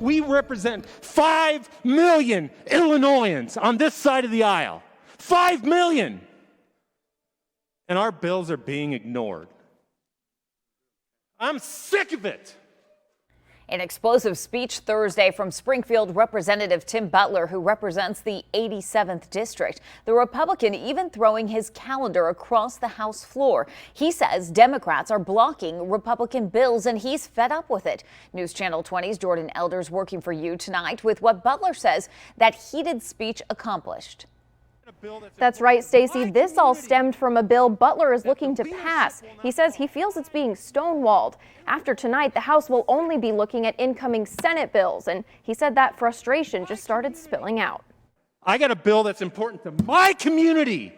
We represent 5 million Illinoisans on this side of the aisle. 5 million! And our bills are being ignored. I'm sick of it! An explosive speech Thursday from Springfield Representative Tim Butler, who represents the 87th District. The Republican even throwing his calendar across the House floor. He says Democrats are blocking Republican bills and he's fed up with it. News Channel 20's Jordan Elders working for you tonight with what Butler says that heated speech accomplished. That's right, Stacey. This all stemmed from a bill Butler is looking to pass. He says he feels it's being stonewalled. After tonight, the House will only be looking at incoming Senate bills, and he said that frustration just started spilling out. I got a bill that's important to my community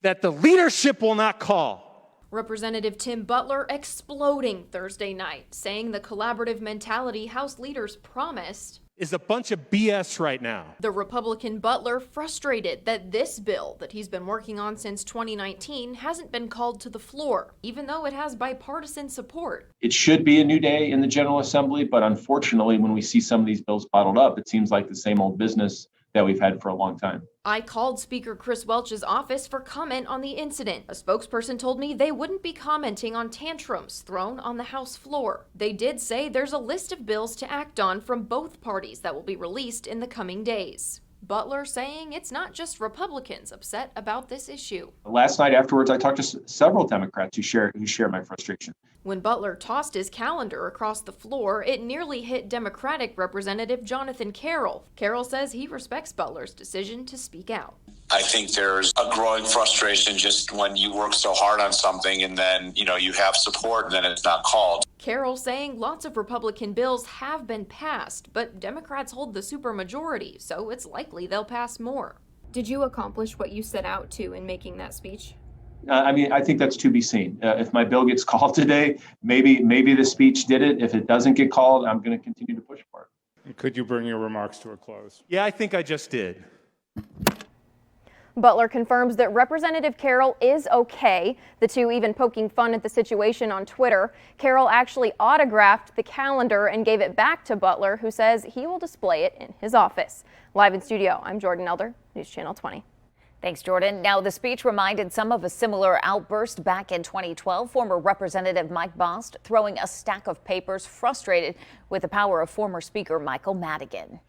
that the leadership will not call. Representative Tim Butler exploding Thursday night, saying the collaborative mentality House leaders promised Is a bunch of BS right now. The Republican Butler frustrated that this bill that he's been working on since 2019 hasn't been called to the floor, even though it has bipartisan support. It should be a new day in the General Assembly, but unfortunately, when we see some of these bills bottled up, it seems like the same old business that we've had for a long time. I called Speaker Chris Welch's office for comment on the incident. A spokesperson told me they wouldn't be commenting on tantrums thrown on the House floor. They did say there's a list of bills to act on from both parties that will be released in the coming days. Butler saying it's not just Republicans upset about this issue. Last night afterwards, I talked to several Democrats who share my frustration. When Butler tossed his calendar across the floor, it nearly hit Democratic Representative Jonathan Carroll. Carroll says he respects Butler's decision to speak out. I think there's a growing frustration just when you work so hard on something and then, you have support and then it's not called. Carroll saying lots of Republican bills have been passed, but Democrats hold the supermajority, so it's likely they'll pass more. Did you accomplish what you set out to in making that speech? I think that's to be seen. If my bill gets called today, maybe the speech did it. If it doesn't get called, I'm going to continue to push for it. Could you bring your remarks to a close? Yeah, I think I just did. Butler confirms that Representative Carroll is okay, the two even poking fun at the situation on Twitter. Carroll actually autographed the calendar and gave it back to Butler, who says he will display it in his office. Live in studio, I'm Jordan Elder, News Channel 20. Thanks, Jordan. Now, the speech reminded some of a similar outburst back in 2012. Former Representative Mike Bost throwing a stack of papers, frustrated with the power of former Speaker Michael Madigan.